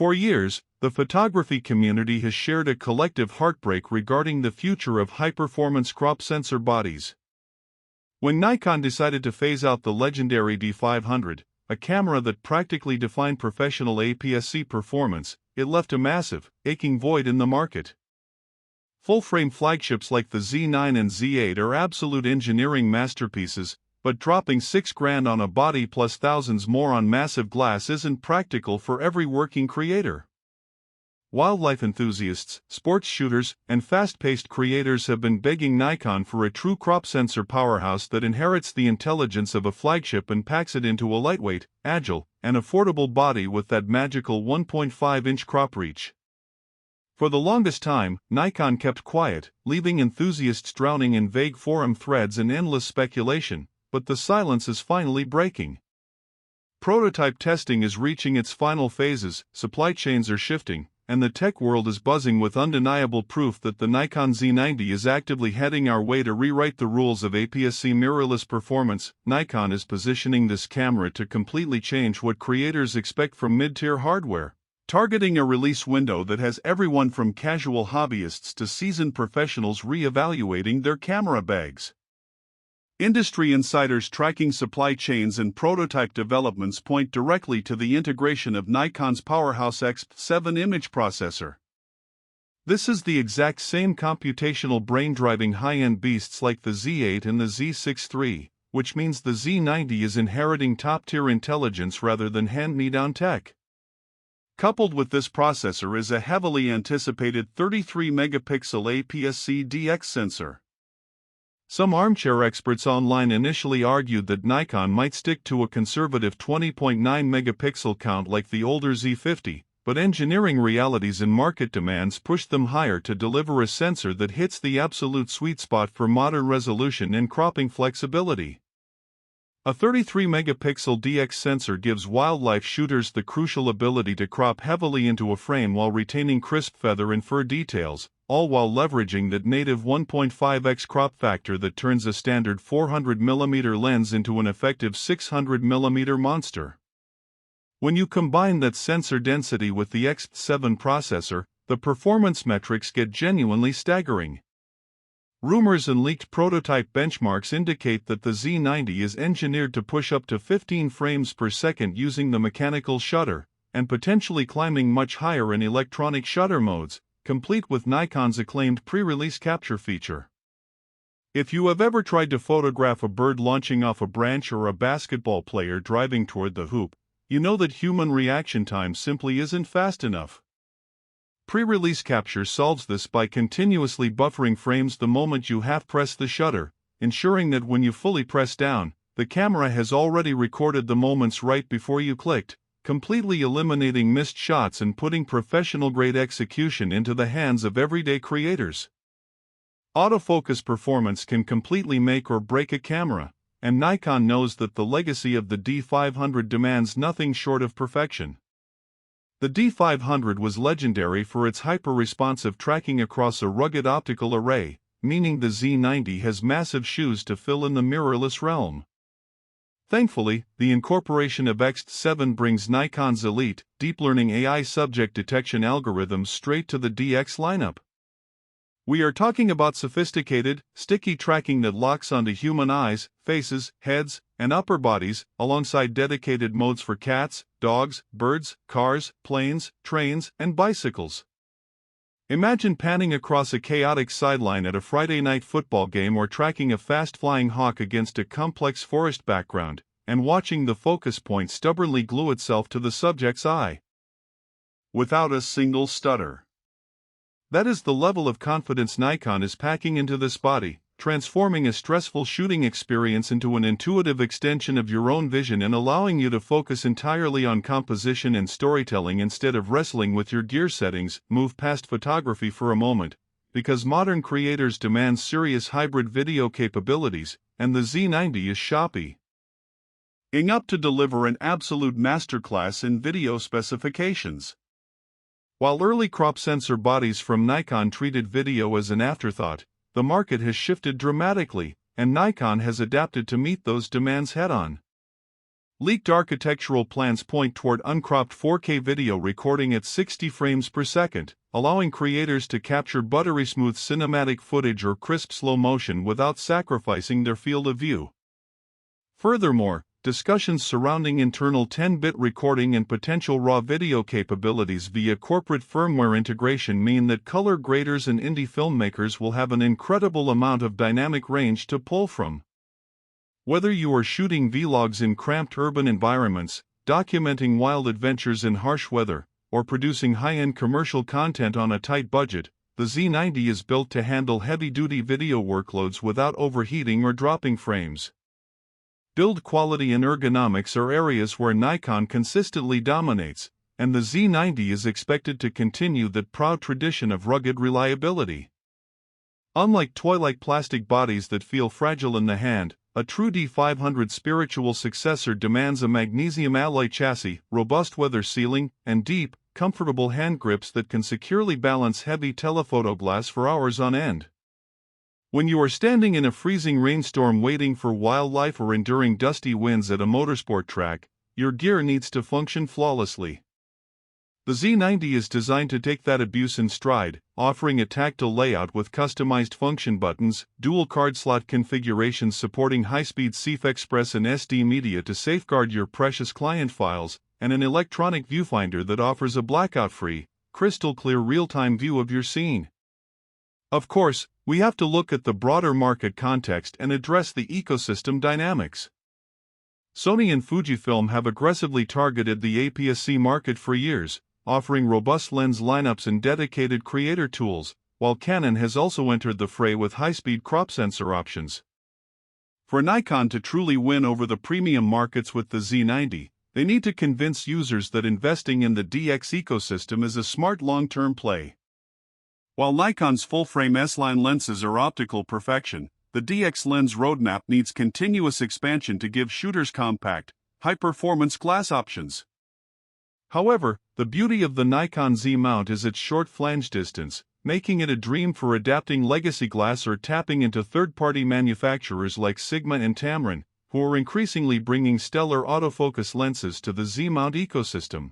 For years, the photography community has shared a collective heartbreak regarding the future of high-performance crop sensor bodies. When Nikon decided to phase out the legendary D500, a camera that practically defined professional APS-C performance, it left a massive, aching void in the market. Full-frame flagships like the Z9 and Z8 are absolute engineering masterpieces, but dropping $6,000 on a body plus thousands more on massive glass isn't practical for every working creator. Wildlife enthusiasts, sports shooters, and fast-paced creators have been begging Nikon for a true crop sensor powerhouse that inherits the intelligence of a flagship and packs it into a lightweight, agile, and affordable body with that magical 1.5-inch crop reach. For the longest time, Nikon kept quiet, leaving enthusiasts drowning in vague forum threads and endless speculation, but the silence is finally breaking. Prototype testing is reaching its final phases, supply chains are shifting, and the tech world is buzzing with undeniable proof that the Nikon Z90 is actively heading our way to rewrite the rules of APS-C mirrorless performance. Nikon is positioning this camera to completely change what creators expect from mid-tier hardware, targeting a release window that has everyone from casual hobbyists to seasoned professionals re-evaluating their camera bags. Industry insiders tracking supply chains and prototype developments point directly to the integration of Nikon's powerhouse EXPEED image processor. This is the exact same computational brain-driving high-end beasts like the Z8 and the Z6 III, which means the Z90 is inheriting top-tier intelligence rather than hand-me-down tech. Coupled with this processor is a heavily anticipated 33-megapixel APS-C DX sensor. Some armchair experts online initially argued that Nikon might stick to a conservative 20.9 megapixel count like the older Z50, but engineering realities and market demands pushed them higher to deliver a sensor that hits the absolute sweet spot for modern resolution and cropping flexibility. A 33-megapixel DX sensor gives wildlife shooters the crucial ability to crop heavily into a frame while retaining crisp feather and fur details, all while leveraging that native 1.5x crop factor that turns a standard 400mm lens into an effective 600mm monster. When you combine that sensor density with the EXPEED processor, the performance metrics get genuinely staggering. Rumors and leaked prototype benchmarks indicate that the Z90 is engineered to push up to 15 frames per second using the mechanical shutter, and potentially climbing much higher in electronic shutter modes, complete with Nikon's acclaimed pre-release capture feature. If you have ever tried to photograph a bird launching off a branch or a basketball player driving toward the hoop, you know that human reaction time simply isn't fast enough. Pre-release capture solves this by continuously buffering frames the moment you half-press the shutter, ensuring that when you fully press down, the camera has already recorded the moments right before you clicked, completely eliminating missed shots and putting professional-grade execution into the hands of everyday creators. Autofocus performance can completely make or break a camera, and Nikon knows that the legacy of the D500 demands nothing short of perfection. The D500 was legendary for its hyper-responsive tracking across a rugged optical array, meaning the Z90 has massive shoes to fill in the mirrorless realm. Thankfully, the incorporation of EXPEED brings Nikon's elite, deep learning AI subject detection algorithms straight to the DX lineup. We are talking about sophisticated, sticky tracking that locks onto human eyes, faces, heads, and upper bodies, alongside dedicated modes for cats, dogs, birds, cars, planes, trains, and bicycles. Imagine panning across a chaotic sideline at a Friday night football game or tracking a fast-flying hawk against a complex forest background, and watching the focus point stubbornly glue itself to the subject's eye, without a single stutter. That is the level of confidence Nikon is packing into this body, transforming a stressful shooting experience into an intuitive extension of your own vision and allowing you to focus entirely on composition and storytelling instead of wrestling with your gear settings. Move past photography for a moment, because modern creators demand serious hybrid video capabilities, and the Z90 is shopping up to deliver an absolute masterclass in video specifications. While early crop sensor bodies from Nikon treated video as an afterthought, the market has shifted dramatically, and Nikon has adapted to meet those demands head-on. Leaked architectural plans point toward uncropped 4K video recording at 60 frames per second, allowing creators to capture buttery smooth cinematic footage or crisp slow motion without sacrificing their field of view. Furthermore, discussions surrounding internal 10-bit recording and potential raw video capabilities via corporate firmware integration mean that color graders and indie filmmakers will have an incredible amount of dynamic range to pull from. Whether you are shooting vlogs in cramped urban environments, documenting wild adventures in harsh weather, or producing high-end commercial content on a tight budget, the Z90 is built to handle heavy-duty video workloads without overheating or dropping frames. Build quality and ergonomics are areas where Nikon consistently dominates, and the Z90 is expected to continue that proud tradition of rugged reliability. Unlike toy-like plastic bodies that feel fragile in the hand, a true D500 spiritual successor demands a magnesium alloy chassis, robust weather sealing, and deep, comfortable hand grips that can securely balance heavy telephoto glass for hours on end. When you are standing in a freezing rainstorm waiting for wildlife or enduring dusty winds at a motorsport track, your gear needs to function flawlessly. The Z90 is designed to take that abuse in stride, offering a tactile layout with customized function buttons, dual card slot configurations supporting high-speed CF Express and SD media to safeguard your precious client files, and an electronic viewfinder that offers a blackout-free, crystal-clear real-time view of your scene. Of course, we have to look at the broader market context and address the ecosystem dynamics. Sony and Fujifilm have aggressively targeted the APS-C market for years, offering robust lens lineups and dedicated creator tools, while Canon has also entered the fray with high-speed crop sensor options. For Nikon to truly win over the premium markets with the Z90, they need to convince users that investing in the DX ecosystem is a smart long-term play. While Nikon's full-frame S-line lenses are optical perfection, the DX lens roadmap needs continuous expansion to give shooters compact, high-performance glass options. However, the beauty of the Nikon Z mount is its short flange distance, making it a dream for adapting legacy glass or tapping into third-party manufacturers like Sigma and Tamron, who are increasingly bringing stellar autofocus lenses to the Z mount ecosystem.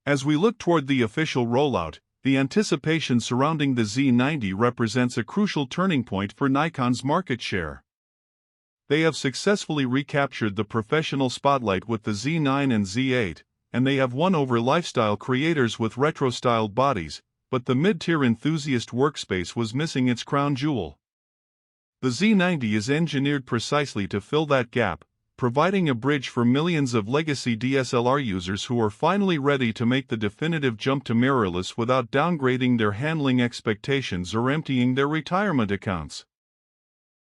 As we look toward the official rollout, the anticipation surrounding the Z90 represents a crucial turning point for Nikon's market share. They have successfully recaptured the professional spotlight with the Z9 and Z8, and they have won over lifestyle creators with retro-styled bodies, but the mid-tier enthusiast workspace was missing its crown jewel. The Z90 is engineered precisely to fill that gap, providing a bridge for millions of legacy DSLR users who are finally ready to make the definitive jump to mirrorless without downgrading their handling expectations or emptying their retirement accounts.